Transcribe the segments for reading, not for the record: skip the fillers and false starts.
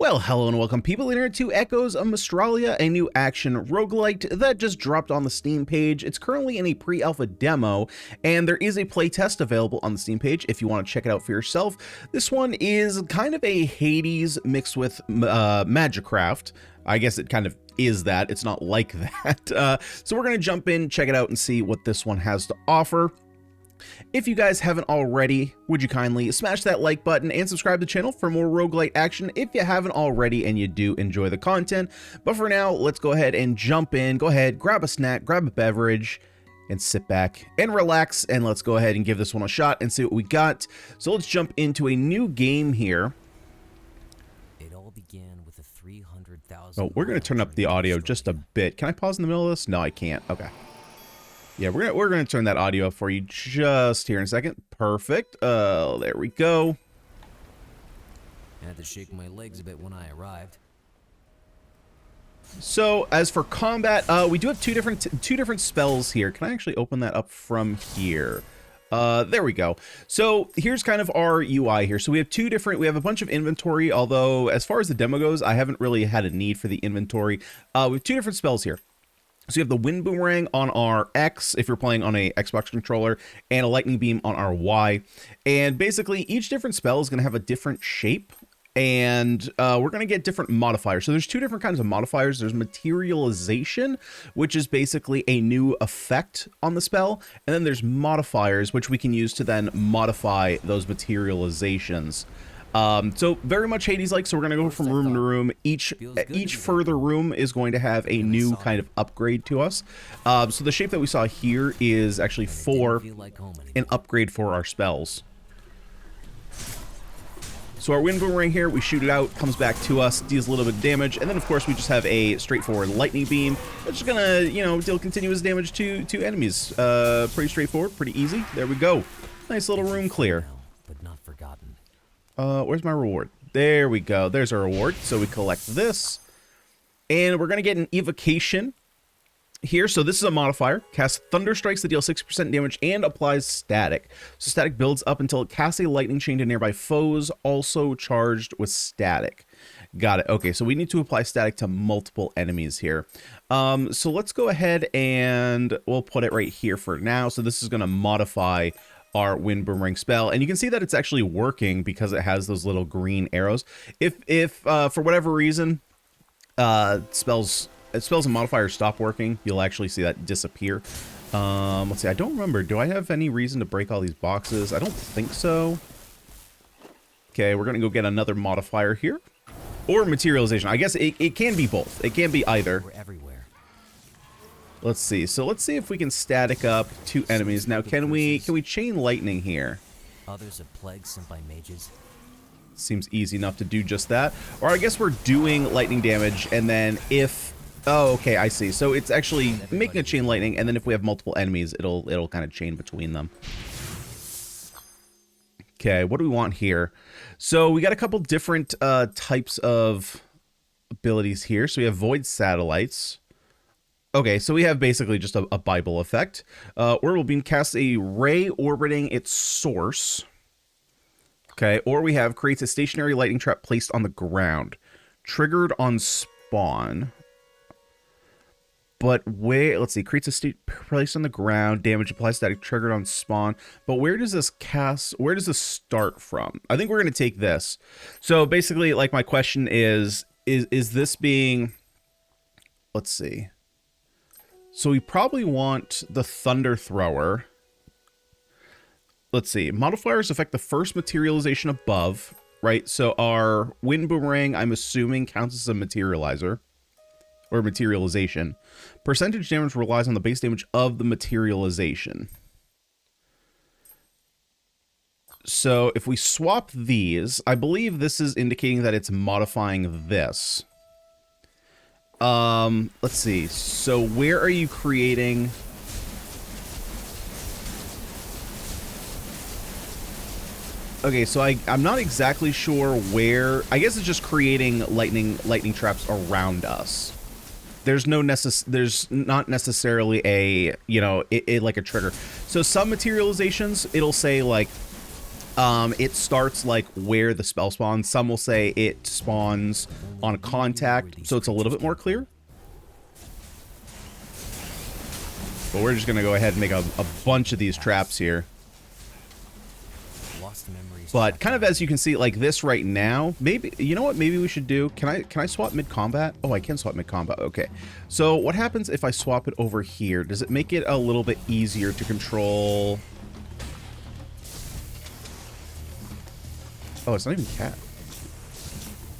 Well, hello and welcome people in here to Echoes of Mystralia, a new action roguelite that just dropped on the Steam page. It's currently in a pre-alpha demo, and there is a playtest available on the Steam page if you want to check it out for yourself. This one is kind of a Hades mixed with MAGICRAFT. I guess it kind of is that. It's not like that. So we're going to jump in, check it out, and see what this one has to offer. If you guys haven't already, would you kindly smash that like button and subscribe to the channel for more roguelite action if you haven't already and you do enjoy the content. But for now, let's go ahead and jump in. Go ahead, grab a snack, grab a beverage, and sit back and relax, and let's go ahead and give this one a shot and see what we got. So let's jump into a new game here. It all began with a 300,000. Oh, we're going to turn up the audio just a bit. Can I pause in the middle of this? No, I can't. Okay. Yeah, we're gonna turn that audio up for you just here in a second. Perfect. There we go. I had to shake my legs a bit when I arrived. So as for combat, we do have two different spells here. Can I actually open that up from here? There we go. So here's kind of our UI here. So we have a bunch of inventory, although as far as the demo goes, I haven't really had a need for the inventory. We have two different spells here. So you have the wind boomerang on our X if you're playing on a Xbox controller, and a lightning beam on our Y. And basically each different spell is going to have a different shape, and we're going to get different modifiers. So there's two different kinds of modifiers. There's materialization, which is basically a new effect on the spell, and then there's modifiers, which we can use to then modify those materializations. So very much Hades-like, so we're going to go from room to room. Each further room is going to have a new kind of upgrade to us. So the shape that we saw here is actually for an upgrade for our spells. So our wind boomerang here, we shoot it out, comes back to us, deals a little bit of damage, and then of course we just have a straightforward lightning beam. It's just gonna, deal continuous damage to enemies. Pretty straightforward, pretty easy. There we go. Nice little room clear. But not forgotten. Where's my reward? There we go. There's our reward. So we collect this, and we're going to get an evocation here. So this is a modifier. Cast thunder strikes that deal 60% damage and applies static. So static builds up until it casts a lightning chain to nearby foes, also charged with static. Got it. Okay, so we need to apply static to multiple enemies here. So let's go ahead and we'll put it right here for now. So this is going to modify our wind boomerang spell, and you can see that it's actually working because it has those little green arrows. If for whatever reason spells and modifiers stop working, you'll actually see that disappear. Let's see, I don't remember, do I have any reason to break all these boxes? I don't think so. Okay, we're gonna go get another modifier here, or materialization. I guess it can be both. It can be either. We're everywhere. Let's see. So let's see if we can static up two enemies. Now, can we chain lightning here? Others are plagues sent by mages. Seems easy enough to do just that. Or I guess we're doing lightning damage, and then if... Oh, okay, I see. So it's actually making a chain lightning, and then if we have multiple enemies, it'll kind of chain between them. Okay, what do we want here? So we got a couple different types of abilities here. So we have void satellites. Okay, so we have basically just a Bible effect. Orbital beam casts a ray orbiting its source. Okay, or we have creates a stationary lightning trap placed on the ground. Triggered on spawn. But wait, let's see, creates a placed on the ground, damage applies static, triggered on spawn. But where does this start from? I think we're going to take this. So basically, like, my question is this being... Let's see. So we probably want the Thunder Thrower. Let's see. Modifiers affect the first materialization above, right? So our Wind Boomerang, I'm assuming, counts as a materializer. Or materialization. Percentage damage relies on the base damage of the materialization. So if we swap these, I believe this is indicating that it's modifying this. Let's see. So where are you creating? Okay, so I'm not exactly sure where. I guess it's just creating lightning traps around us. There's not necessarily a, like a trigger. So some materializations, it'll say like It starts like where the spell spawns. Some will say it spawns on contact, so it's a little bit more clear. But we're just going to go ahead and make a bunch of these traps here. But kind of as you can see, like this right now, maybe, you know what maybe we should do? Can I swap mid-combat? Oh, I can swap mid-combat. Okay. So what happens if I swap it over here? Does it make it a little bit easier to control? Oh, it's not even cat.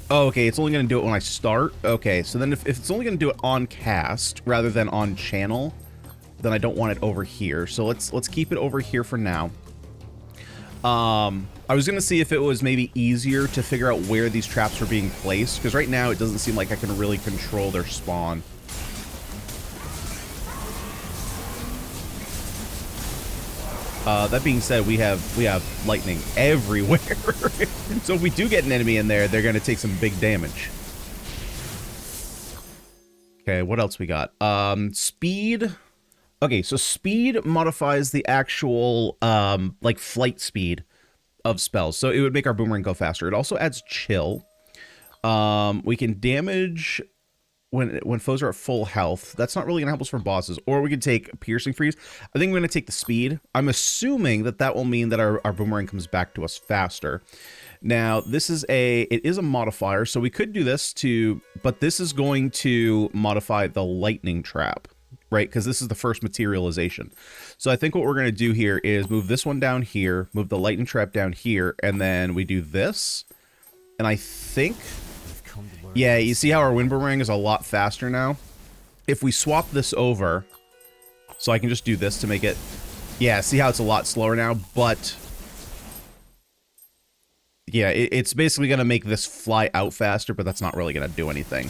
Oh, okay, it's only going to do it when I start. Okay, so then if it's only going to do it on cast rather than on channel, then I don't want it over here. So let's keep it over here for now. I was going to see if it was maybe easier to figure out where these traps are being placed, because right now it doesn't seem like I can really control their spawn. That being said, we have lightning everywhere. So if we do get an enemy in there, they're going to take some big damage. Okay, what else we got? Speed. Okay, so speed modifies the actual like flight speed of spells. So it would make our boomerang go faster. It also adds chill. We can damage when foes are at full health. That's not really going to help us for bosses. Or we could take piercing freeze. I think we're going to take the speed. I'm assuming that that will mean that our boomerang comes back to us faster. Now, it is a modifier, so we could do this but this is going to modify the lightning trap, right? Because this is the first materialization. So I think what we're going to do here is move this one down here, move the lightning trap down here, and then we do this. And I think, yeah, you see how our wind boomerang is a lot faster now? If we swap this over, so I can just do this to make it, yeah, see how it's a lot slower now, but yeah, it's basically going to make this fly out faster, but that's not really going to do anything.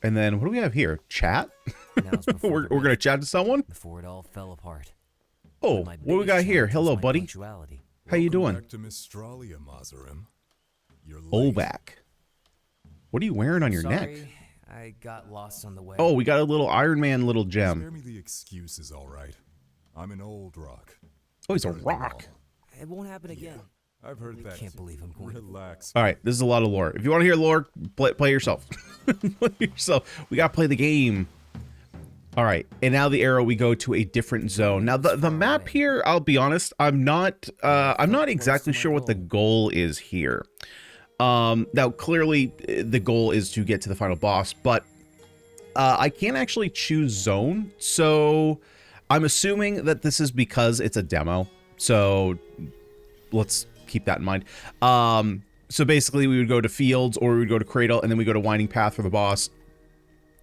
And then what do we have here? Chat? we're going to chat to someone? Before it all fell apart. Oh, what do we got here? Hello, buddy. How you doing? Back to Mystralia, Mazarim. You're late. Olback. What are you wearing on your neck? I got lost on the way. Oh, we got a little Iron Man little gem. Spare me the excuses, all right. I'm an old rock. Oh, he's a rock. It won't happen again. I've heard that. Can't believe I'm going. Relax. All right, this is a lot of lore. If you want to hear lore, play yourself. Play yourself. We got to play the game. All right, and now the arrow, we go to a different zone. Now the map here, I'll be honest, I'm not exactly sure what the goal is here. Now clearly the goal is to get to the final boss, but I can't actually choose zone. So I'm assuming that this is because it's a demo. So let's keep that in mind. So basically we would go to fields, or we would go to cradle, and then we go to winding path for the boss.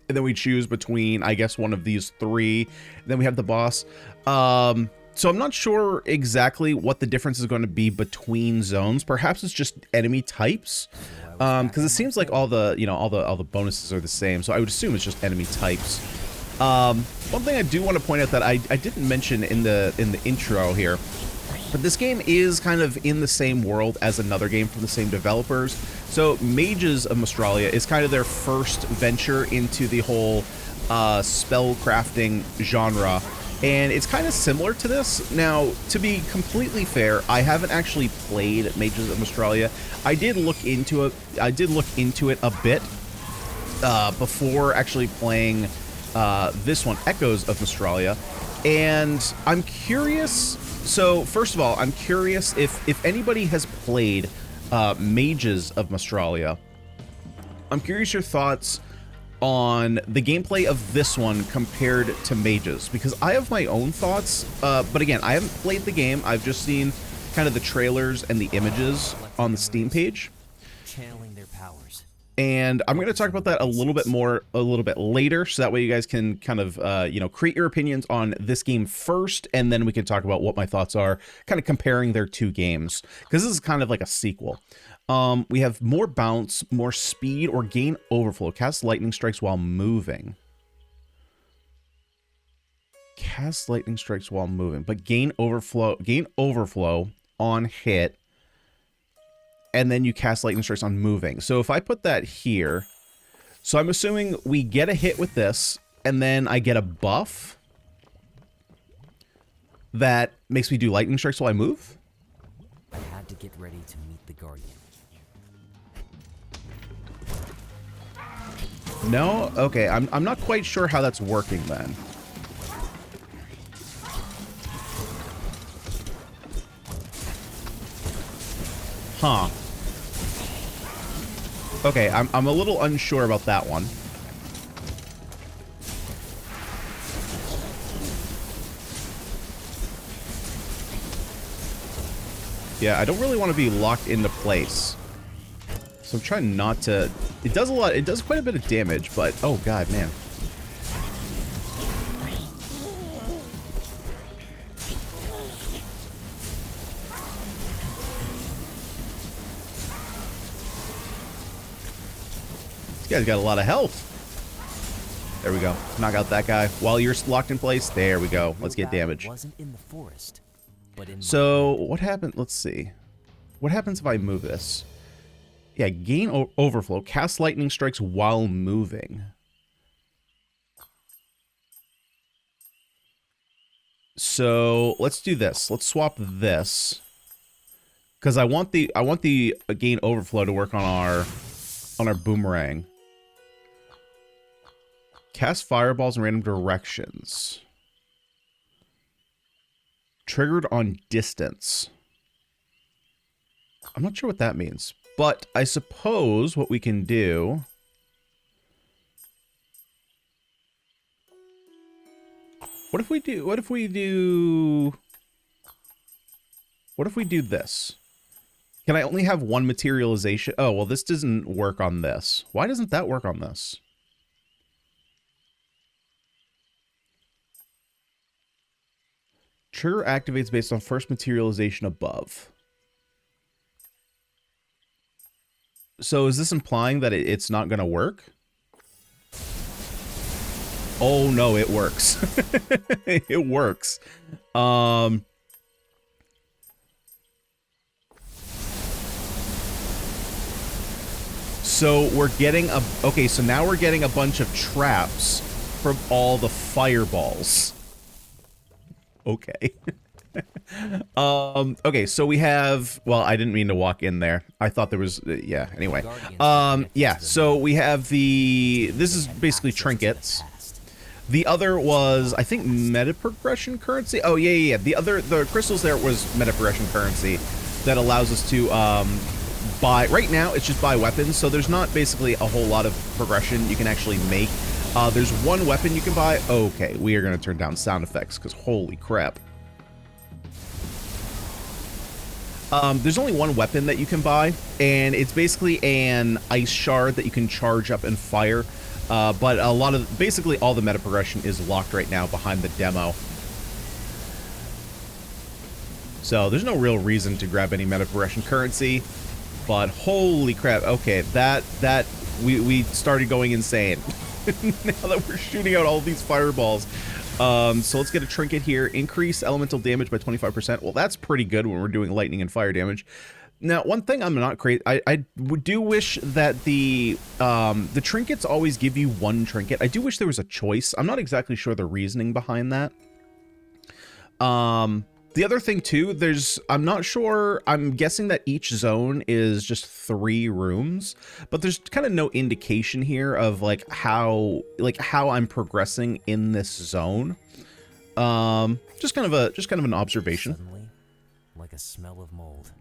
And then we choose between, I guess, one of these three. Then we have the boss. So I'm not sure exactly what the difference is going to be between zones. Perhaps it's just enemy types, because it seems like all the bonuses are the same. So I would assume it's just enemy types. One thing I do want to point out that I didn't mention in the intro here, but this game is kind of in the same world as another game from the same developers. So Mages of Mystralia is kind of their first venture into the whole spell crafting genre. And it's kind of similar to this. Now, to be completely fair, I haven't actually played Mages of Mystralia. I did look into it a bit before actually playing this one, Echoes of Mystralia. And I'm curious. So first of all, I'm curious if anybody has played Mages of Mystralia. I'm curious your thoughts on the gameplay of this one compared to Mages, because I have my own thoughts, but again, I haven't played the game. I've just seen kind of the trailers and the images on the Steam page. Channeling their powers. And I'm going to talk about that a little bit later, so that way you guys can kind of, create your opinions on this game first, and then we can talk about what my thoughts are, kind of comparing their two games, because this is kind of like a sequel. We have more bounce, more speed, or gain overflow. Cast lightning strikes while moving. Cast lightning strikes while moving, but gain overflow on hit. And then you cast lightning strikes on moving. So if I put that here, so I'm assuming we get a hit with this, and then I get a buff. that makes me do lightning strikes while I move? I had to get ready to meet the Guardian. No? Okay, I'm not quite sure how that's working then. Huh. Okay, I'm a little unsure about that one. Yeah, I don't really want to be locked into place. So I'm trying not to... It does a lot. It does quite a bit of damage, but... Oh, God, man. This guy's got a lot of health. There we go. Knock out that guy. While you're locked in place, there we go. Let's get damage. Wasn't in the forest, but in So, what happened? Let's see. What happens if I move this? Yeah, gain overflow. Cast lightning strikes while moving. So, let's do this. Let's swap this. Because I want the gain overflow to work on our boomerang. Cast fireballs in random directions. Triggered on distance. I'm not sure what that means, but I suppose what we can do... What if we do this? Can I only have one materialization? Oh, well, this doesn't work on this. Why doesn't that work on this? Trigger activates based on first materialization above. So is this implying that it's not going to work? Oh, no, it works. It works. So we're getting a... Okay, so now we're getting a bunch of traps from all the fireballs. Okay. Okay, so we have... Well, I didn't mean to walk in there. I thought there was... yeah, anyway. Yeah, so we have the... This is basically trinkets. The other was, I think, meta progression currency. Oh, yeah. The crystals there was meta progression currency that allows us to buy. Right now, it's just buy weapons, so there's not basically a whole lot of progression you can actually make. There's one weapon you can buy. Okay, we are going to turn down sound effects because holy crap. There's only one weapon that you can buy, and it's basically an ice shard that you can charge up and fire. But a lot of, basically all the meta progression is locked right now behind the demo. So there's no real reason to grab any meta progression currency, but holy crap. Okay, we started going insane. Now that we're shooting out all these fireballs. So let's get a trinket here. Increase elemental damage by 25%. Well, that's pretty good when we're doing lightning and fire damage. Now, one thing I'm not crazy, I do wish that the trinkets always give you one trinket. I do wish there was a choice. I'm not exactly sure the reasoning behind that. The other thing too, I'm not sure, I'm guessing that each zone is just 3 rooms, but there's kind of no indication here of how I'm progressing in this zone. Just kind of an observation. Suddenly, like a smell of mold.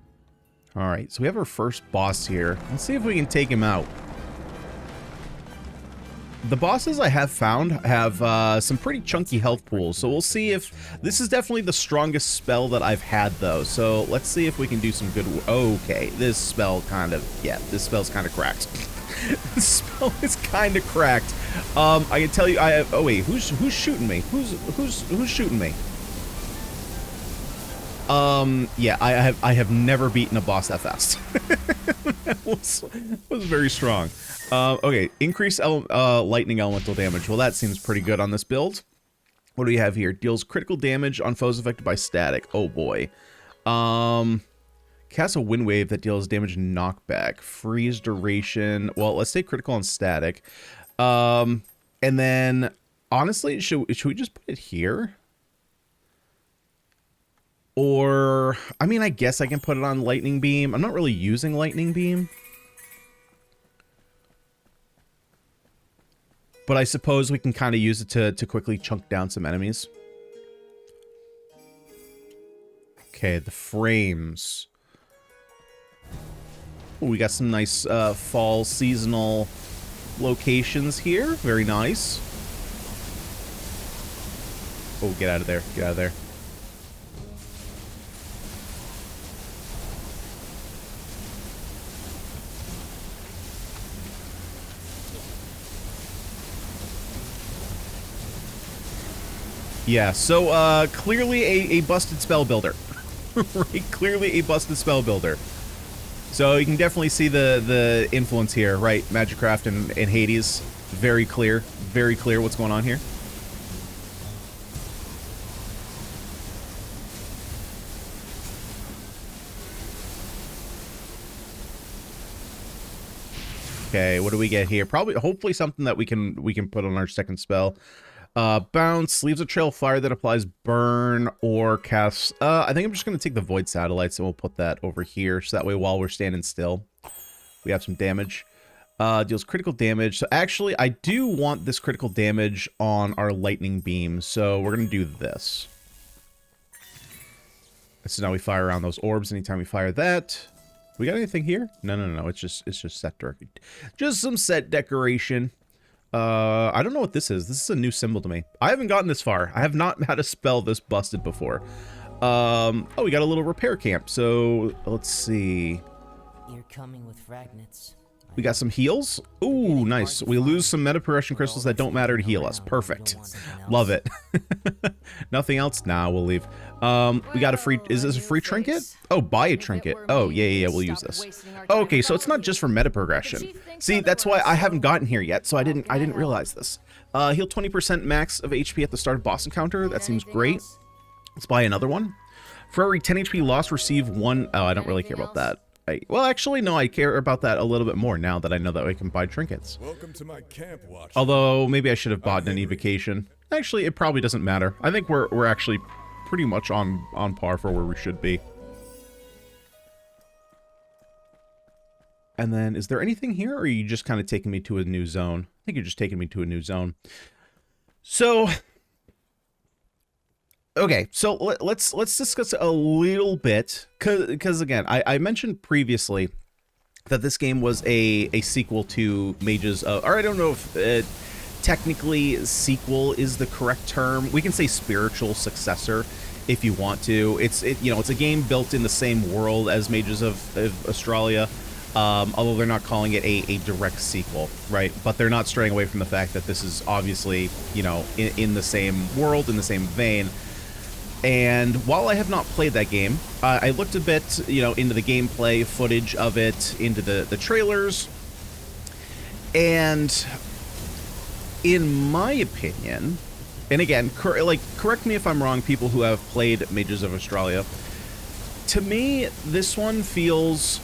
All right, so we have our first boss here. Let's see if we can take him out. The bosses I have found have some pretty chunky health pools, so we'll see if... This is definitely the strongest spell that I've had, though, so let's see if we can do some good... Okay, this spell kind of... Yeah, this spell's kind of cracked. This spell is kind of cracked. I can tell you, I have... Oh, wait, who's shooting me? Who's shooting me? Yeah, I have never beaten a boss that fast. That was very strong. Okay, increase lightning elemental damage. Well, that seems pretty good on this build. What do we have here? Deals critical damage on foes affected by static. Oh boy. Cast a wind wave that deals damage knockback. Freeze duration. Well, let's say critical on static. And then honestly, should we just put it here? Or, I mean, I guess I can put it on Lightning Beam. I'm not really using Lightning Beam. But I suppose we can kind of use it to quickly chunk down some enemies. Okay, the frames. Ooh, we got some nice fall seasonal locations here. Very nice. Oh, get out of there. Get out of there. Yeah, so clearly a busted spell builder. Right? Clearly a busted spell builder. So you can definitely see the influence here, right? MAGICRAFT and HADES. Very clear what's going on here. Okay, what do we get here? Hopefully something that we can put on our second spell. Bounce, leaves a trail of fire that applies burn or casts... I think I'm just going to take the Void Satellites and we'll put that over here. So that way while we're standing still, we have some damage. Deals critical damage. So actually, I do want this critical damage on our Lightning Beam. So we're going to do this. So now we fire around those orbs anytime we fire that. We got anything here? No. It's just set decoration. Just some set decoration. I don't know what this is. This is a new symbol to me. I haven't gotten this far. I have not had a spell this busted before. Oh, we got a little repair camp. So let's see. You're coming with fragments. We got some heals. Ooh, nice. We lose some meta progression crystals that don't matter to heal us. Perfect. Love it. Nothing else? Nah, we'll leave. We got a free... Is this a free trinket? Oh, buy a trinket. Oh, yeah. We'll use this. Okay, so it's not just for meta progression. See, that's why I haven't gotten here yet, so I didn't realize this. Heal 20% max of HP at the start of boss encounter. That seems great. Let's buy another one. For every 10 HP lost, receive one... Oh, I don't really care about that. Well, actually, no, I care about that a little bit more now that I know that I can buy trinkets. Welcome to my camp, watch. Although, maybe I should have bought an evocation. Actually, it probably doesn't matter. I think we're actually pretty much on par for where we should be. And then, is there anything here, or are you just kind of taking me to a new zone? I think you're just taking me to a new zone. So... Okay, so let's discuss a little bit, because again, I mentioned previously that this game was a sequel to Mages of, or I don't know if technically sequel is the correct term. We can say spiritual successor if you want to. It's a game built in the same world as Mages of Mystralia, although they're not calling it a direct sequel, right? But they're not straying away from the fact that this is obviously, in the same world, in the same vein. And while I have not played that game, I looked a bit, into the gameplay footage of it, into the trailers, and in my opinion, and again, correct me if I'm wrong, people who have played Mages of Mystralia, to me, this one feels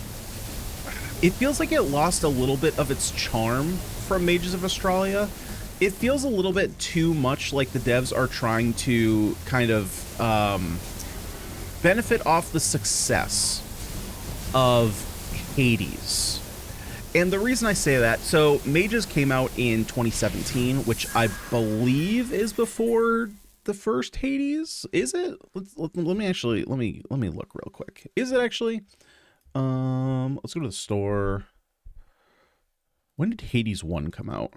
like it lost a little bit of its charm from Mages of Mystralia. It feels a little bit too much like the devs are trying to kind of benefit off the success of HADES. And the reason I say that, so Mages came out in 2017, which I believe is before the first HADES. Is it? Let me look real quick. Is it actually? Let's go to the store. When did HADES 1 come out?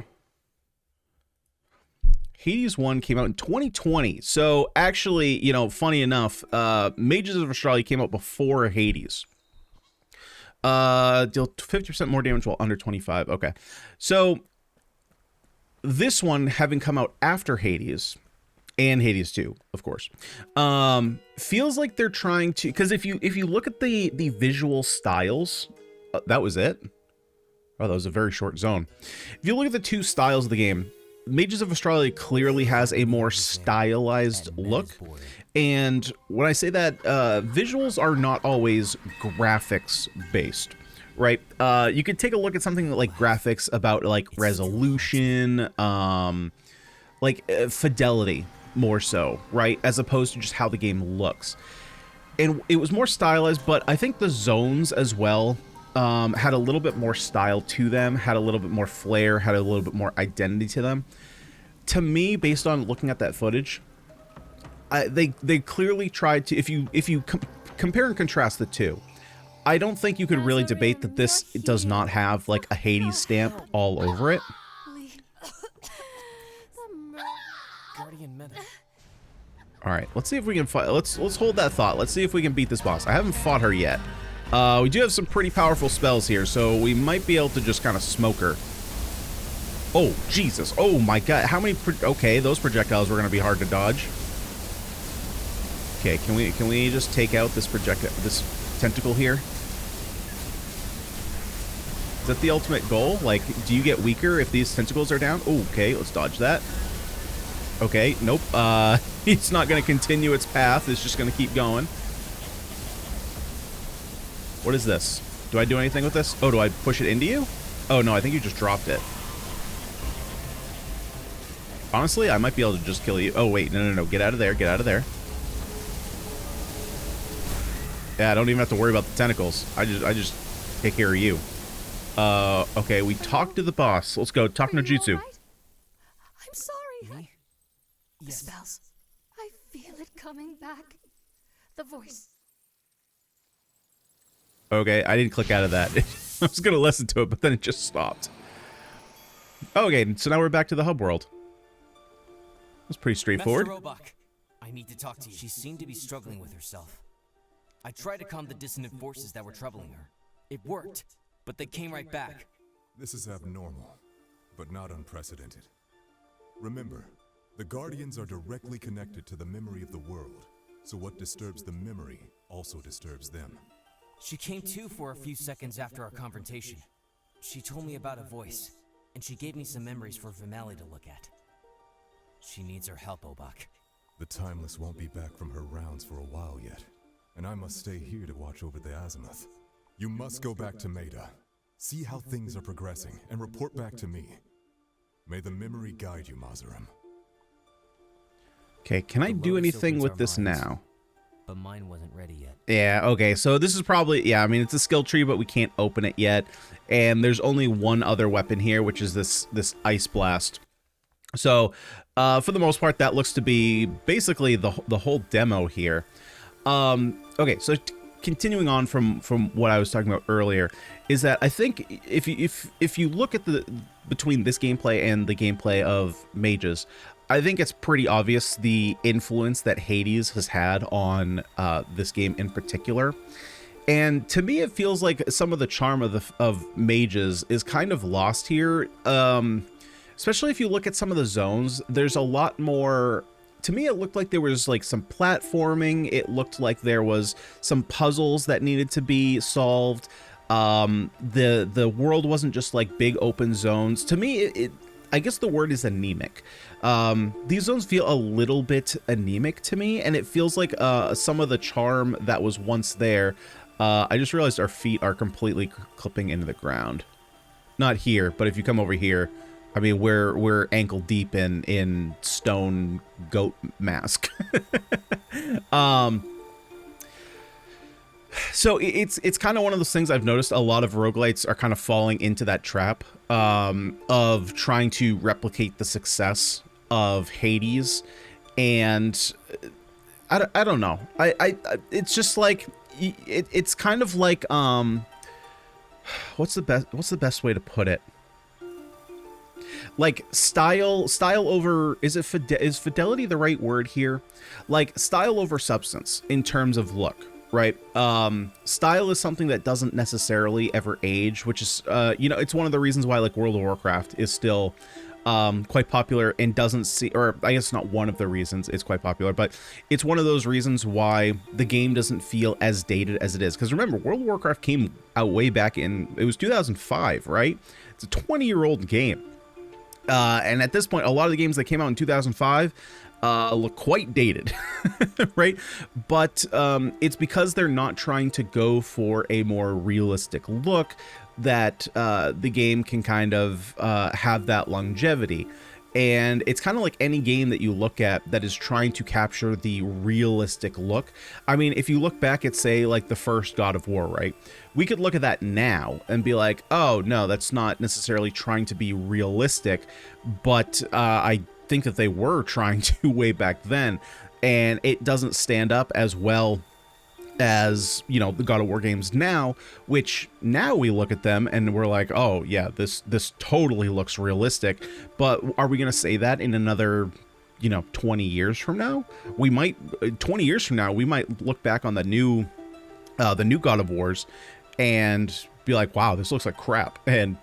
HADES 1 came out in 2020. So actually, funny enough, Mages of Mystralia came out before HADES. Deal 50% more damage while under 25. Okay. So this one having come out after HADES and HADES 2, of course, feels like they're trying to, because if you look at the visual styles, that was it. Oh, that was a very short zone. If you look at the two styles of the game, Mages of Mystralia clearly has a more stylized look, and when I say that, visuals are not always graphics based, right? You could take a look at something like graphics about like resolution, fidelity more so, right, as opposed to just how the game looks. and it was more stylized, but I think the zones as well had a little bit more style to them, had a little bit more flair, had a little bit more identity to them. To me, based on looking at that footage, they clearly tried to, if you compare and contrast the two, I don't think you could really debate that this does not have like a Hades stamp all over it. All right, let's see if we can fight. Let's hold that thought. Let's see if we can beat this boss. I haven't fought her yet. We do have some pretty powerful spells here, so we might be able to just kind of smoke her. Oh, Jesus. Oh, my God. How many... Okay, those projectiles were going to be hard to dodge. Okay, can we just take out this this tentacle here? Is that the ultimate goal? Like, do you get weaker if these tentacles are down? Oh, okay, let's dodge that. Okay, nope. It's not going to continue its path. It's just going to keep going. What is this? Do I do anything with this? Oh, do I push it into you? Oh, no, I think you just dropped it. Honestly, I might be able to just kill you. Oh, wait, no. Get out of there. Get out of there. Yeah, I don't even have to worry about the tentacles. I just take care of you. Okay, we talked to the boss. Let's go. Talk no jutsu. Right? I'm sorry. The spells. I feel it coming back. The voice. Okay, I didn't click out of that. I was going to listen to it, but then it just stopped. Okay, so now we're back to the hub world. That's pretty straightforward. Master Robok, I need to talk to you. She seemed to be struggling with herself. I tried to calm the dissonant forces that were troubling her. It worked, but they came right back. This is abnormal, but not unprecedented. Remember, the Guardians are directly connected to the memory of the world, so what disturbs the memory also disturbs them. She came to for a few seconds after our confrontation. She told me about a voice, and she gave me some memories for Vimali to look at. She needs our help, Obak. The Timeless won't be back from her rounds for a while yet, and I must stay here to watch over the azimuth. You must go back to Maida, see how things are progressing, and report back to me. May the memory guide you, Mazarim. Okay, can I do anything with this now? But mine wasn't ready yet. Yeah, okay, so this is probably, yeah, I mean, it's a skill tree, but we can't open it yet. And there's only one other weapon here, which is this Ice Blast. So, for the most part, that looks to be basically the whole demo here. Okay, so continuing on from what I was talking about earlier, is that I think if you look at between this gameplay and the gameplay of Mages, I think it's pretty obvious the influence that Hades has had on this game in particular. And to me, it feels like some of the charm of Mages is kind of lost here. Especially if you look at some of the zones, there's a lot more. To me, it looked like there was like some platforming. It looked like there was some puzzles that needed to be solved. The world wasn't just like big open zones. To me, I guess the word is anemic. These zones feel a little bit anemic to me, and it feels like some of the charm that was once there. I just realized our feet are completely clipping into the ground. Not here, but if you come over here, I mean, we're ankle deep in stone goat mask. So it's kind of one of those things I've noticed a lot of roguelites are kind of falling into that trap of trying to replicate the success of Hades, and I don't know. It's just like it's kind of like what's the best way to put it? Like style over, is fidelity the right word here? Like style over substance in terms of look, right? Style is something that doesn't necessarily ever age, which is you know, it's one of the reasons why like World of Warcraft is still quite popular and doesn't see, or I guess not one of the reasons it's quite popular, but it's one of those reasons why the game doesn't feel as dated as it is. Because remember, World of Warcraft came out way back in, it was 2005, right? It's a 20-year-old game. And at this point, a lot of the games that came out in 2005 look quite dated, right? But it's because they're not trying to go for a more realistic look that the game can kind of have that longevity. And it's kind of like any game that you look at that is trying to capture the realistic look. I mean, if you look back at, say, like the first God of War, right? We could look at that now and be like, oh, no, that's not necessarily trying to be realistic. But I think that they were trying to way back then. And it doesn't stand up as well as, you know, the God of War games now, which now we look at them and we're like, oh yeah, this totally looks realistic. But are we going to say that in another, you know, 20 years from now? We might, 20 years from now, we might look back on the new God of Wars and be like, wow, this looks like crap. And,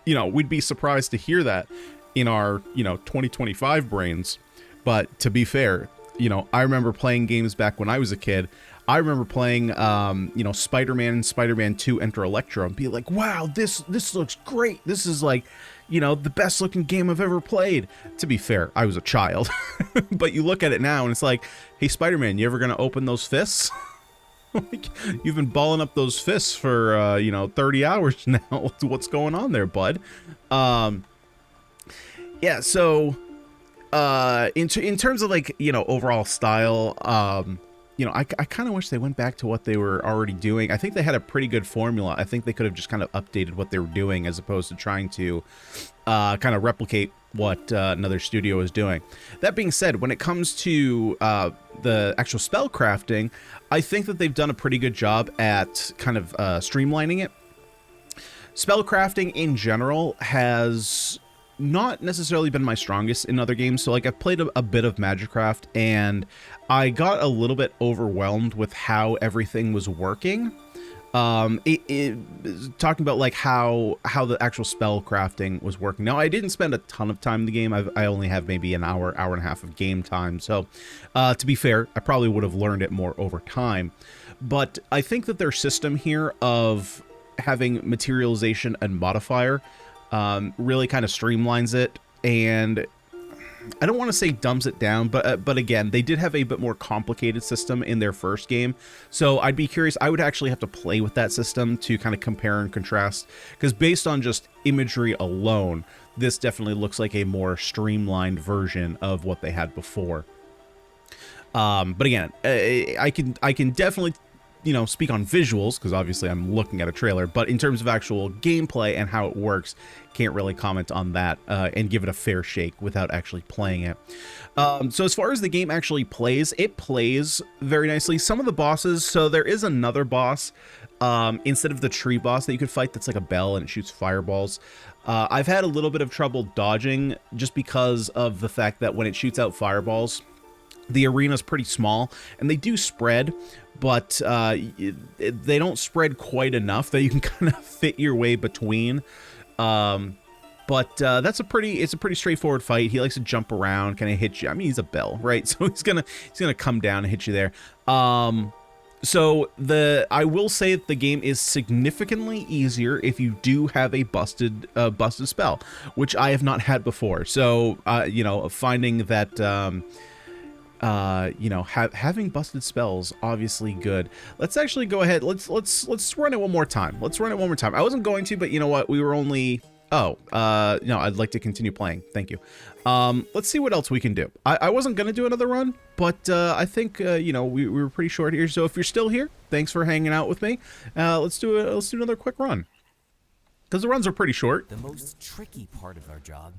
you know, we'd be surprised to hear that in our, you know, 2025 brains. But to be fair, you know, I remember playing games back when I was a kid. I remember playing, you know, Spider-Man and Spider-Man 2 Enter Electro and be like, wow, this looks great. This is like, you know, the best looking game I've ever played. To be fair, I was a child. But you look at it now and it's like, hey, Spider-Man, you ever going to open those fists? Like, you've been balling up those fists for, you know, 30 hours now. What's going on there, bud? Yeah, so in terms of, like, you know, overall style, you know, I kind of wish they went back to what they were already doing. I think they had a pretty good formula. I think they could have just kind of updated what they were doing as opposed to trying to kind of replicate what another studio is doing. That being said, when it comes to the actual spell crafting, I think that they've done a pretty good job at kind of streamlining it. Spell crafting in general has not necessarily been my strongest in other games. So like I've played a bit of MAGICRAFT and I got a little bit overwhelmed with how everything was working. Talking about like how the actual spell crafting was working. Now I didn't spend a ton of time in the game. I only have maybe an hour and a half of game time. So to be fair, I probably would have learned it more over time. But I think that their system here of having materialization and modifier really kind of streamlines it, and I don't want to say dumbs it down, but again, they did have a bit more complicated system in their first game, so I'd be curious. I would actually have to play with that system to kind of compare and contrast, because based on just imagery alone, this definitely looks like a more streamlined version of what they had before. But again, I can definitely, you know, speak on visuals because obviously I'm looking at a trailer, but in terms of actual gameplay and how it works, can't really comment on that and give it a fair shake without actually playing it. So as far as the game actually plays, it plays very nicely. Some of the bosses, so there is another boss instead of the tree boss that you could fight that's like a bell and it shoots fireballs. I've had a little bit of trouble dodging just because of the fact that when it shoots out fireballs, the arena's pretty small and they do spread, but they don't spread quite enough that you can kind of fit your way between. But that's it's a pretty straightforward fight. He likes to jump around, kind of hit you. I mean, he's a bell, right? So he's gonna come down and hit you there. So I will say that the game is significantly easier if you do have a busted spell, which I have not had before. So you know, finding that you know, having busted spells, obviously good. Let's actually go ahead. Let's run it one more time. Let's run it one more time. I wasn't going to, but you know what? We were only, no, I'd like to continue playing. Thank you. Let's see what else we can do. I wasn't going to do another run, but I think, you know, we were pretty short here. So if you're still here, thanks for hanging out with me. Let's do another quick run, because the runs are pretty short. The most tricky part of our job,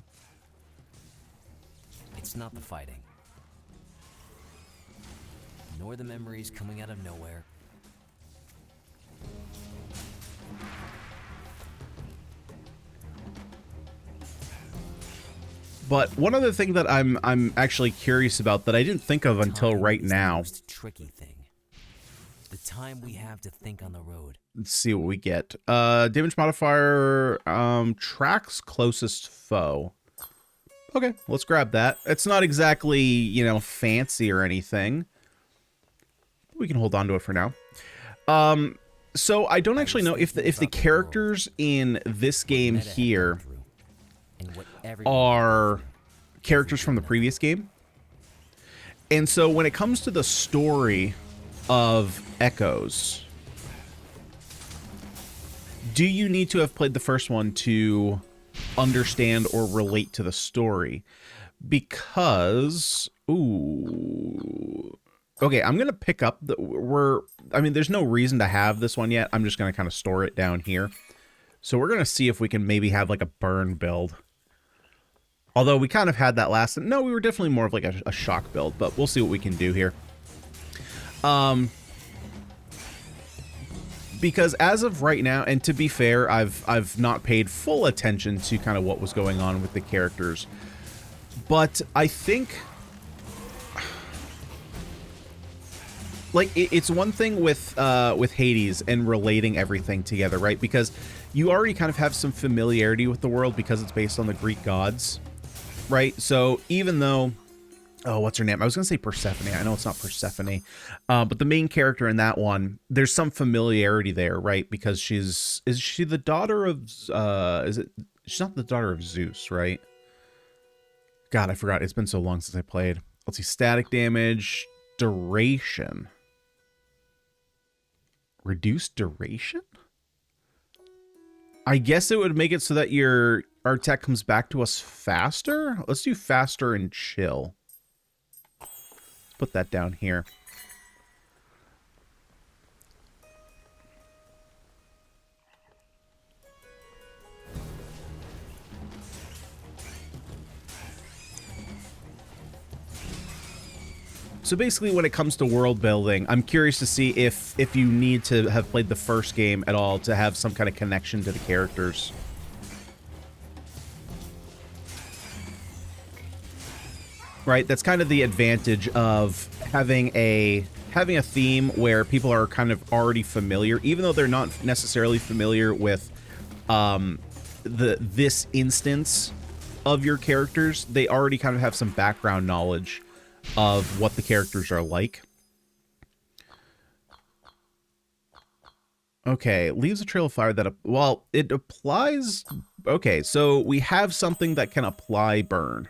it's not the fighting, nor the memories coming out of nowhere. But one other thing that I'm actually curious about that I didn't think of until right now. The most tricky thing. The time we have to think on the road. Let's see what we get. Damage modifier, tracks closest foe. Okay, let's grab that. It's not exactly, you know, fancy or anything. We can hold on to it for now. So I don't actually know if the characters in this game here are characters from the previous game. And so when it comes to the story of Echoes, do you need to have played the first one to understand or relate to the story. Because, ooh, okay, I'm gonna pick up I mean, there's no reason to have this one yet. I'm just gonna kind of store it down here. So we're gonna see if we can maybe have like a burn build. Although we kind of had that last, no, we were definitely more of like a shock build, but we'll see what we can do here. Because as of right now, and to be fair, I've not paid full attention to kind of what was going on with the characters. But I think, like, it's one thing with Hades and relating everything together, right? Because you already kind of have some familiarity with the world because it's based on the Greek gods, right? So even though, oh, what's her name? I was going to say Persephone. I know it's not Persephone. But the main character in that one, there's some familiarity there, right? Because is she the daughter of, she's not the daughter of Zeus, right? God, I forgot. It's been so long since I played. Let's see. Static damage, duration. Reduced duration? I guess it would make it so that our attack comes back to us faster. Let's do faster and chill. Let's put that down here. So basically, when it comes to world building, I'm curious to see if you need to have played the first game at all to have some kind of connection to the characters. Right? That's kind of the advantage of having a theme where people are kind of already familiar, even though they're not necessarily familiar with this instance of your characters. They already kind of have some background knowledge of what the characters are like. Okay, leaves a trail of fire that, well, it applies. Okay, so we have something that can apply burn.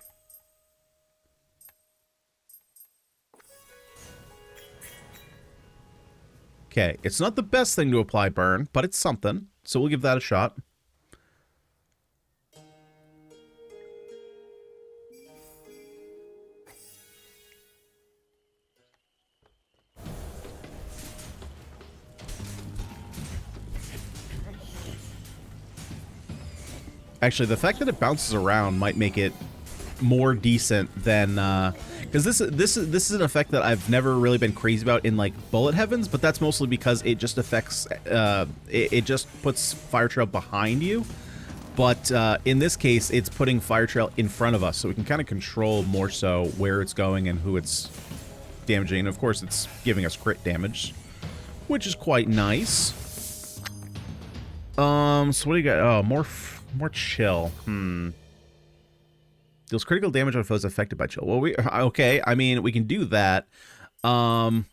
Okay, it's not the best thing to apply burn, but it's something, so we'll give that a shot. Actually, the fact that it bounces around might make it more decent than, because this is an effect that I've never really been crazy about in like Bullet Heavens, but that's mostly because it just affects, it just puts Fire Trail behind you. But in this case, it's putting Fire Trail in front of us, so we can kind of control more so where it's going and who it's damaging. And of course, it's giving us crit damage, which is quite nice. So what do you got? Oh, more chill. Deals critical damage on foes affected by chill. Well, okay. I mean, we can do that. Thing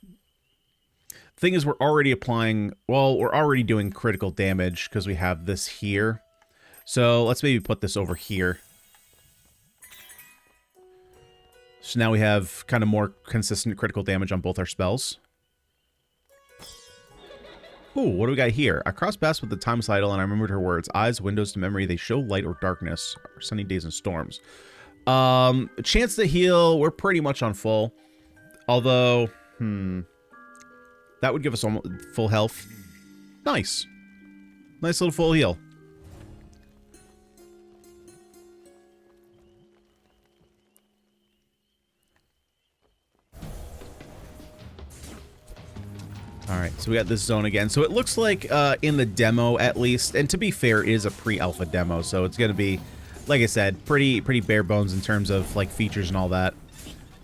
is, we're already applying. Well, we're already doing critical damage because we have this here. So let's maybe put this over here. So now we have kind of more consistent critical damage on both our spells. Ooh, what do we got here? I crossed paths with the timeless idol, and I remembered her words. Eyes, windows to memory, they show light or darkness, or sunny days and storms. Chance to heal, we're pretty much on full. Although, that would give us almost full health. Nice. Nice little full heal. Alright, so we got this zone again. So it looks like in the demo, at least, and to be fair, it is a pre-alpha demo, so it's going to be, like I said, pretty bare bones in terms of like features and all that.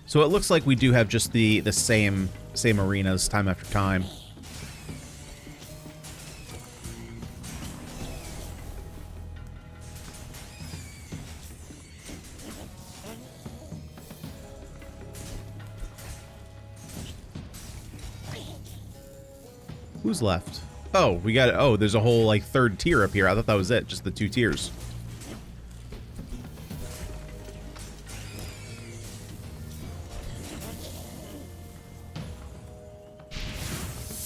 So it looks like we do have just the same arenas time after time. Who's left? Oh, we got, oh, there's a whole like third tier up here. I thought that was it, just the 2 tiers.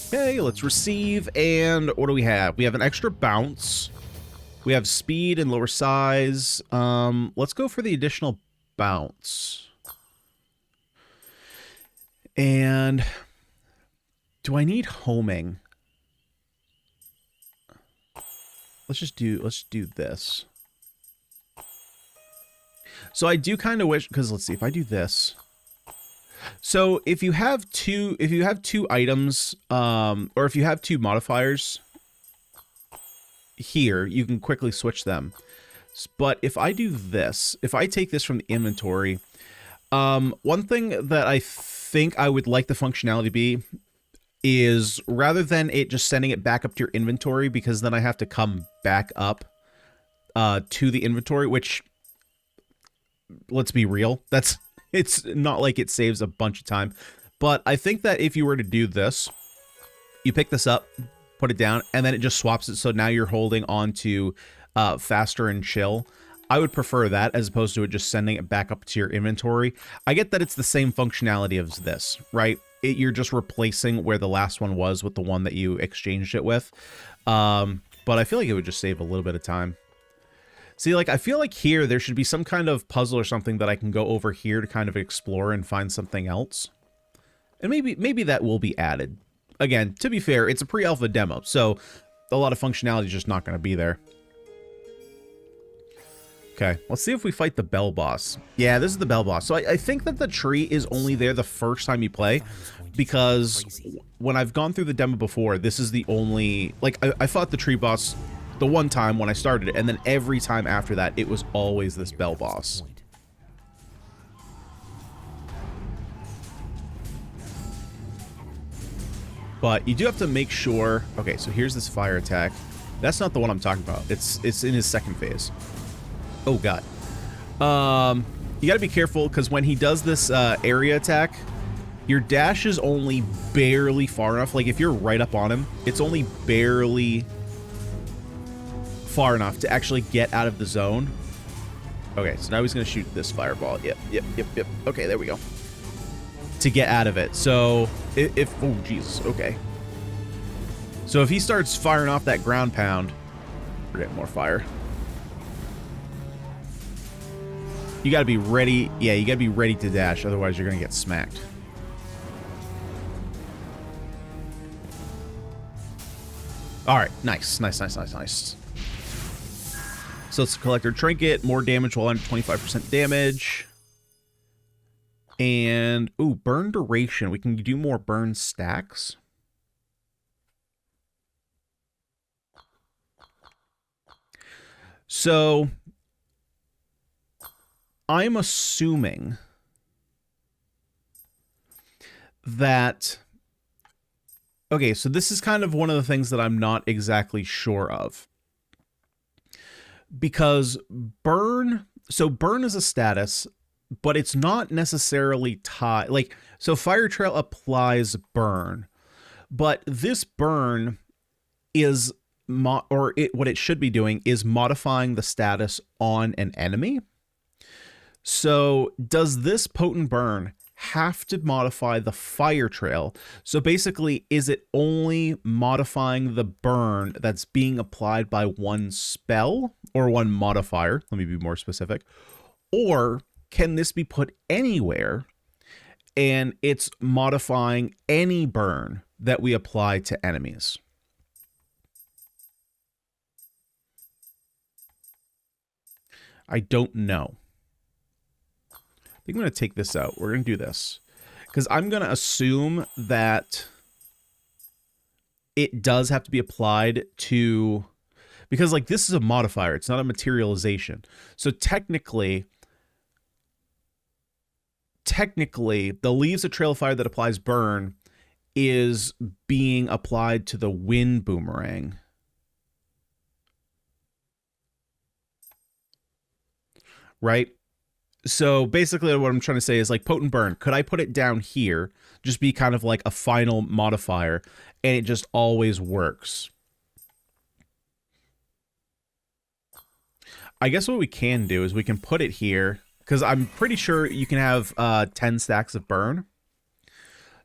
Okay, let's receive, and what do we have? We have an extra bounce, We have speed and lower size. Let's go for the additional bounce. And do I need homing? Let's do this. So I do kind of wish, because let's see if I do this. So if you have two items, or if you have two modifiers here, you can quickly switch them. But if I do this, if I take this from the inventory, one thing that I think I would like the functionality to be is rather than it just sending it back up to your inventory, because then I have to come back up to the inventory, which, let's be real, it's not like it saves a bunch of time. But I think that if you were to do this, you pick this up, put it down, and then it just swaps it, so now you're holding on to faster and chill. I would prefer that as opposed to it just sending it back up to your inventory. I get that it's the same functionality as this, right? You're just replacing where the last one was with the one that you exchanged it with. But I feel like it would just save a little bit of time. See, like, I feel like here there should be some kind of puzzle or something that I can go over here to kind of explore and find something else. And maybe that will be added. Again, to be fair, it's a pre-alpha demo, so a lot of functionality is just not going to be there. Okay, let's see if we fight the bell boss. Yeah, this is the bell boss. So I think that the tree is only there the first time you play, because when I've gone through the demo before, this is the only... Like, I fought the tree boss the one time when I started it, and then every time after that, it was always this bell boss. But you do have to make sure... Okay, so here's this fire attack. That's not the one I'm talking about. It's in his second phase. Oh, God. You gotta be careful, because when he does this area attack, your dash is only barely far enough. Like, if you're right up on him, it's only barely far enough to actually get out of the zone. Okay, so now he's gonna shoot this fireball. Yep. Okay, there we go. To get out of it. So, if... Oh, Jesus. Okay. So, if he starts firing off that ground pound... We're getting more fire. You gotta be ready. Yeah, you gotta be ready to dash, otherwise you're gonna get smacked. Alright, nice. So it's a collector trinket, more damage while under 25% damage. And, ooh, burn duration. We can do more burn stacks. So... I'm assuming that... Okay, so this is kind of one of the things that I'm not exactly sure of. Because burn... So burn is a status, but it's not necessarily tied... Like, so Fire Trail applies burn, but this burn is... what it should be doing is modifying the status on an enemy. So does this potent burn have to modify the fire trail? So basically, is it only modifying the burn that's being applied by one spell or one modifier? Let me be more specific. Or can this be put anywhere and it's modifying any burn that we apply to enemies? I don't know. I think I'm going to take this out. We're going to do this. Because I'm going to assume that it does have to be applied to... Because, like, this is a modifier. It's not a materialization. So, technically, the leaves of trail of fire that applies burn is being applied to the wind boomerang. Right? So basically what I'm trying to say is, like, potent burn, could I put it down here, just be kind of like a final modifier, and it just always works? I guess what we can do is we can put it here, because I'm pretty sure you can have 10 stacks of burn.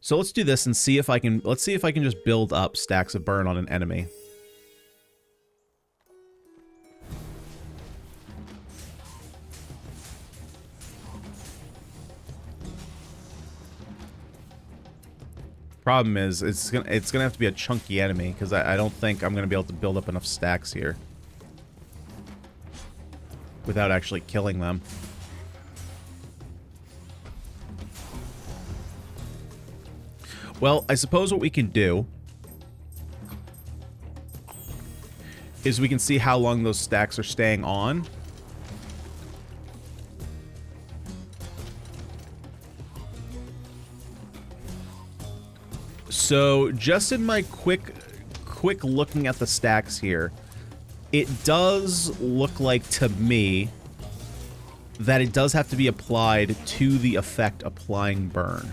So let's do this and see if I can, let's see if I can just build up stacks of burn on an enemy. Problem is, it's gonna have to be a chunky enemy, because I don't think I'm gonna be able to build up enough stacks here without actually killing them. Well, I suppose what we can do is we can see how long those stacks are staying on. So, just in my quick looking at the stacks here, it does look like to me that it does have to be applied to the effect applying burn.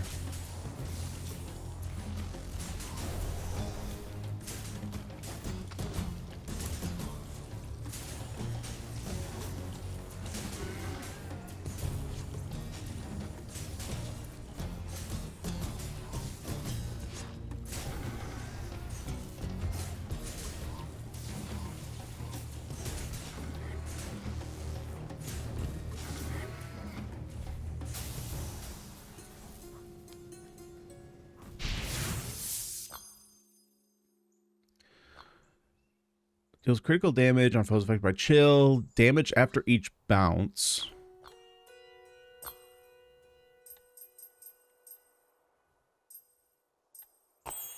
Deals critical damage on foes affected by chill. Damage after each bounce.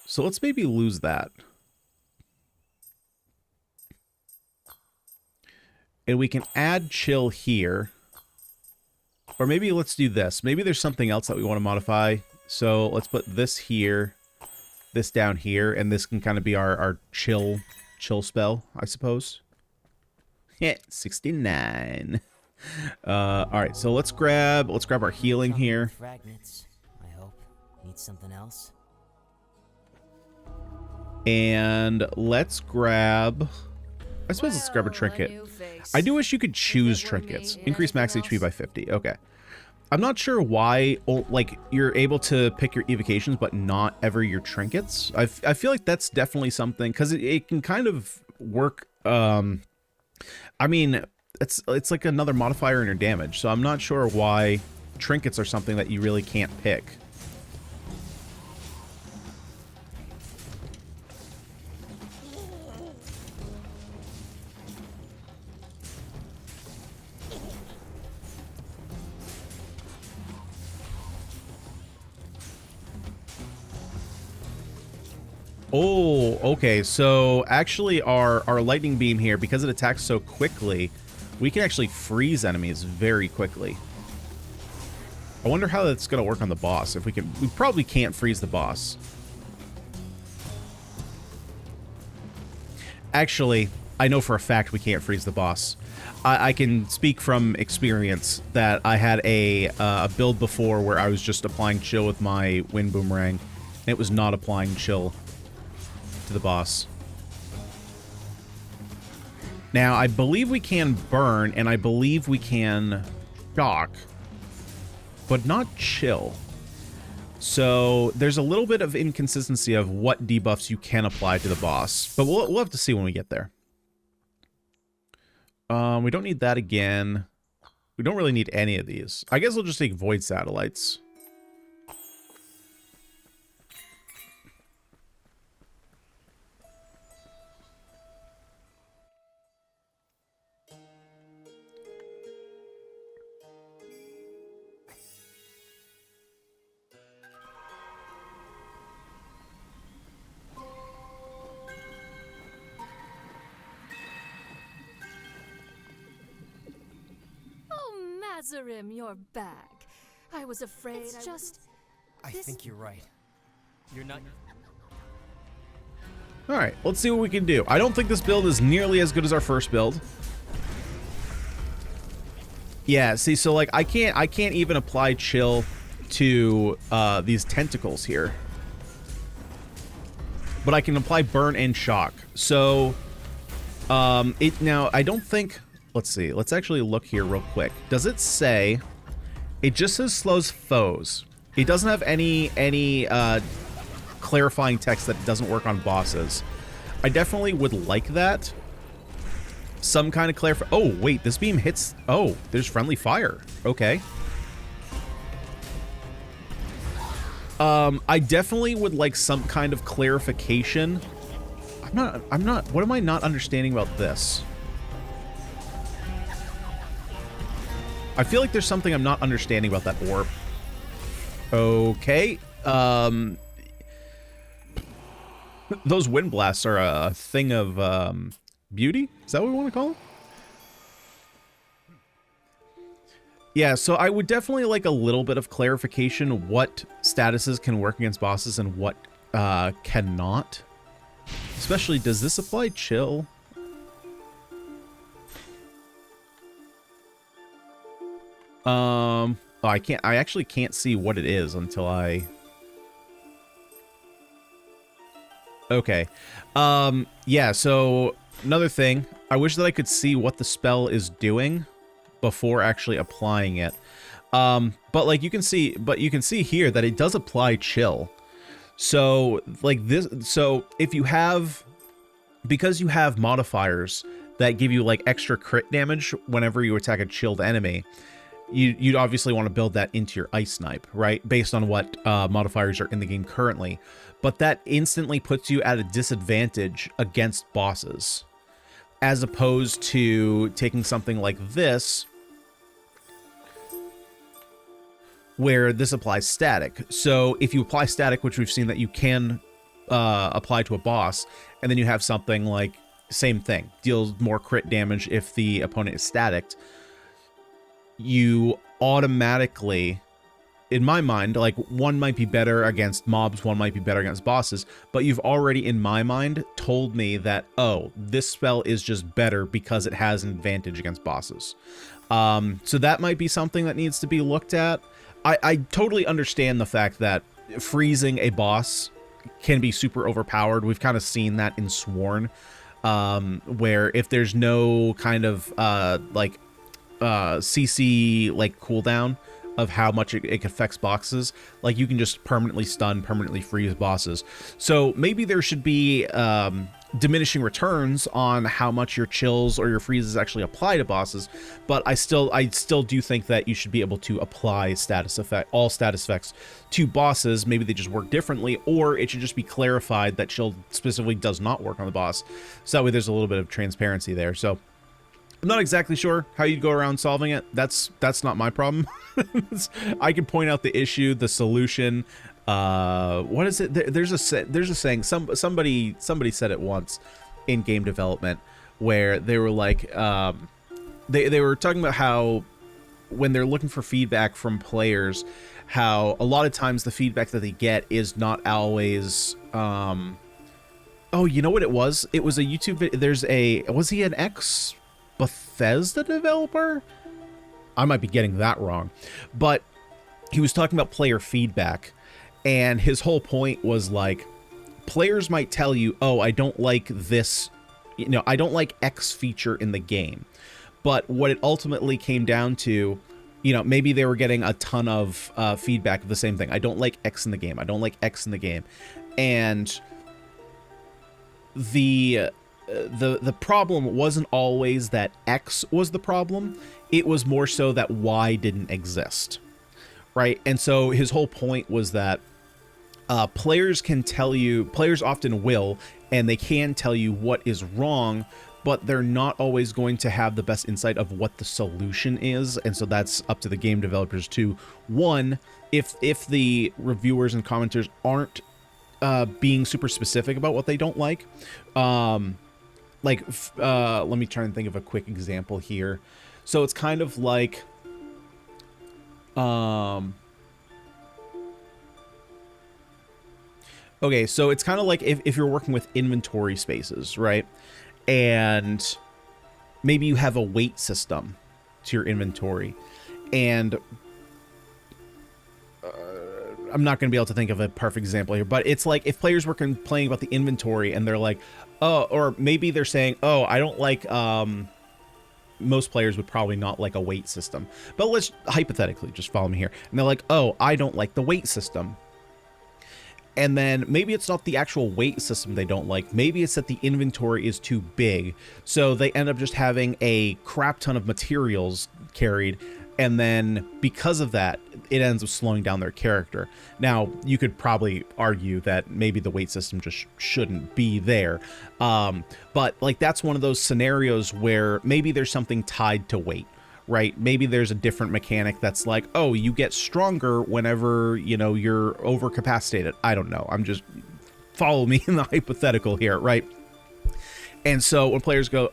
So let's maybe lose that. And we can add chill here. Or maybe let's do this. Maybe there's something else that we want to modify. So let's put this here, this down here, and this can kind of be our chill spell, I suppose. Yeah, 69. All right, so let's grab our healing here. Fragments, I hope. Need something else? And let's grab, I suppose let's grab a trinket. I do wish you could choose trinkets. Increase max HP by 50. Okay. I'm not sure why, like, you're able to pick your evocations, but not ever your trinkets. I feel like that's definitely something, because it can kind of work. I mean, it's like another modifier in your damage, so I'm not sure why trinkets are something that you really can't pick. Oh, okay. So actually our lightning beam here, because it attacks so quickly, we can actually freeze enemies very quickly. I wonder how that's going to work on the boss. If we can, we probably can't freeze the boss. Actually, I know for a fact we can't freeze the boss. I can speak from experience that I had a build before where I was just applying chill with my wind boomerang, and it was not applying chill to the boss. Now, I believe we can burn, and I believe we can shock, but not chill. So there's a little bit of inconsistency of what debuffs you can apply to the boss, but we'll have to see when we get there. We don't need that again. We don't really need any of these. I guess we'll just take void satellites. Mazarim, you're back. I was afraid it's just... I think you're right. You're not... Alright, let's see what we can do. I don't think this build is nearly as good as our first build. Yeah, see, so like I can't even apply chill to these tentacles here. But I can apply burn and shock. So now I don't think, let's see, let's actually look here real quick. Does it say, it just says slows foes. It doesn't have any clarifying text that doesn't work on bosses. I definitely would like that. Some kind of clarify. Oh, wait, this beam hits. Oh, there's friendly fire. Okay. I definitely would like some kind of clarification. I'm not, what am I not understanding about this? I feel like there's something I'm not understanding about that orb. Okay. Those wind blasts are a thing of, beauty? Is that what we want to call them? Yeah, so I would definitely like a little bit of clarification what statuses can work against bosses and what cannot. Especially, does this apply chill? Oh, I actually can't see what it is until I... Okay. Yeah, so another thing, I wish that I could see what the spell is doing before actually applying it. But like you can see here that it does apply chill. So like this, so if you have, because you have modifiers that give you like extra crit damage whenever you attack a chilled enemy, you'd obviously want to build that into your ice snipe, right? Based on what modifiers are in the game currently. But that instantly puts you at a disadvantage against bosses, as opposed to taking something like this, where this applies static. So if you apply static, which we've seen that you can apply to a boss, and then you have something like, same thing, deals more crit damage if the opponent is staticked, you automatically, in my mind, like one might be better against mobs, one might be better against bosses, but you've already, in my mind, told me that, oh, this spell is just better because it has an advantage against bosses. So that might be something that needs to be looked at. I totally understand the fact that freezing a boss can be super overpowered. We've kind of seen that in Sworn, where if there's no kind of CC like cooldown of how much it affects bosses, like you can just permanently stun, permanently freeze bosses. So maybe there should be diminishing returns on how much your chills or your freezes actually apply to bosses, but I still do think that you should be able to apply all status effects to bosses. Maybe they just work differently, or it should just be clarified that chill specifically does not work on the boss, so that way there's a little bit of transparency there. So I'm not exactly sure how you'd go around solving it. That's not my problem. I can point out the issue, the solution. What is it? There's a saying. Somebody said it once in game development, where they were like, they were talking about how when they're looking for feedback from players, how a lot of times the feedback that they get is not always. Oh, you know what it was? It was a YouTube video. Was he an ex-Bethesda developer? I might be getting that wrong, but he was talking about player feedback, and his whole point was like, players might tell you, oh, I don't like this, I don't like X feature in the game. But what it ultimately came down to, maybe they were getting a ton of feedback of the same thing. I don't like X in the game. I don't like X in the game. And the problem wasn't always that X was the problem. It was more so that Y didn't exist, right? And so his whole point was that players often will, and they can tell you what is wrong, but they're not always going to have the best insight of what the solution is. And so that's up to the game developers to, one, if the reviewers and commenters aren't being super specific about what they don't like, let me try and think of a quick example here. So it's kind of like, okay, so it's kind of like if you're working with inventory spaces, right? And maybe you have a weight system to your inventory, and I'm not going to be able to think of a perfect example here, but it's like if players were complaining about the inventory and they're like, oh, or maybe they're saying, oh, I don't like, most players would probably not like a weight system, but let's hypothetically just follow me here. And they're like, oh, I don't like the weight system. And then maybe it's not the actual weight system they don't like. Maybe it's that the inventory is too big. So they end up just having a crap ton of materials carried and then because of that, it ends up slowing down their character. Now, you could probably argue that maybe the weight system just shouldn't be there, but like that's one of those scenarios where maybe there's something tied to weight, right? Maybe there's a different mechanic that's like, oh, you get stronger whenever, you know, you're overcapacitated. I don't know. I'm just, follow me in the hypothetical here, right? And so when players go,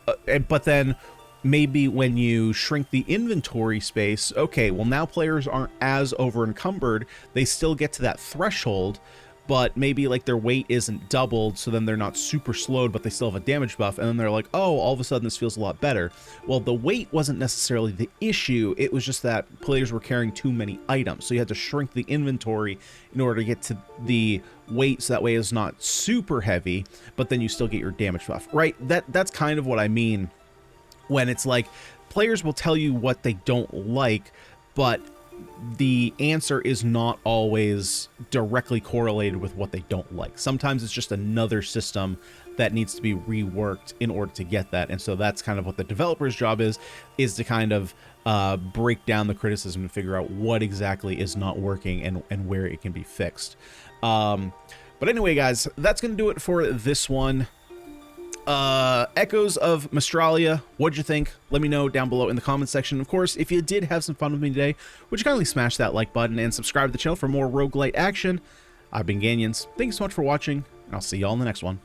but then maybe when you shrink the inventory space, okay, well now players aren't as over encumbered. They still get to that threshold, but maybe like their weight isn't doubled, so then they're not super slowed, but they still have a damage buff, and then they're like, oh, all of a sudden this feels a lot better. Well, the weight wasn't necessarily the issue, it was just that players were carrying too many items, so you had to shrink the inventory in order to get to the weight, so that way it's not super heavy, but then you still get your damage buff, right? That's kind of what I mean when it's like, players will tell you what they don't like, but the answer is not always directly correlated with what they don't like. Sometimes it's just another system that needs to be reworked in order to get that. And so that's kind of what the developer's job is to kind of break down the criticism and figure out what exactly is not working and where it can be fixed. But anyway, guys, that's going to do it for this one. Echoes of Mystralia, what'd you think? Let me know down below in the comments section. Of course, if you did have some fun with me today, would you kindly smash that like button and subscribe to the channel for more roguelite action? I've been Ganyonz. Thank you so much for watching, and I'll see y'all in the next one.